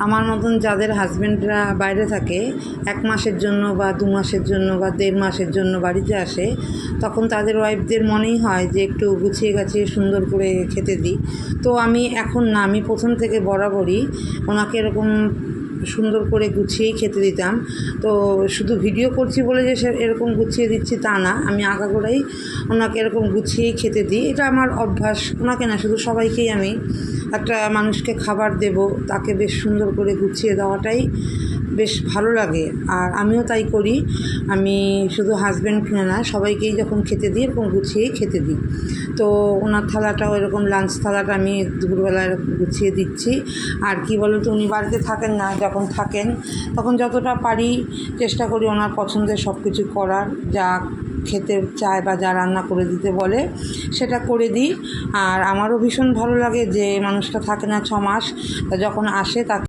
আমার মতন যাদের হাজব্যান্ডরা বাইরে থাকে 1 মাসের জন্য বা 2 মাসের জন্য বা 1.5 মাসের জন্য বাড়িতে আসে, তখন তাদের ওয়াইফদের মনেই হয় যে একটু গুছিয়ে গাছিয়ে সুন্দর করে খেতে দিই। তো আমি এখন না, আমি প্রথম থেকে বরাবরই ওনাকে এরকম সুন্দর করে গুছিয়েই খেতে দিতাম। তো শুধু ভিডিও করছি বলে যে সে এরকম গুছিয়ে দিচ্ছি তা না, আমি আগাগোড়াই ওনাকে এরকম গুছিয়েই খেতে দিই। এটা আমার অভ্যাস। ওনাকে না, শুধু সবাইকেই আমি একটা মানুষকে খাবার দেব, তাকে বেশ সুন্দর করে গুছিয়ে দেওয়াটাই বেশ ভালো লাগে, আর আমিও তাই করি। আমি শুধু হাজব্যান্ডকে না, সবাইকেই যখন খেতে দিই এরকম গুছিয়েই খেতে দিই। তো ওনার থালাটাও এরকম, লাঞ্চ থালাটা আমি দুপুরবেলা এরকম গুছিয়ে দিচ্ছি। আর কি বলো তো, উনি বাড়িতে থাকেন না, যখন থাকেন তখন যতটা পারি চেষ্টা করি ওনার পছন্দের সব কিছু করার, যা খেতে চায় বা যা রান্না করে দিতে বলে সেটা করে দিই। আর আমারও ভীষণ ভালো লাগে যে মানুষটা থাকে না 6 মাস, তা যখন আসে তাকে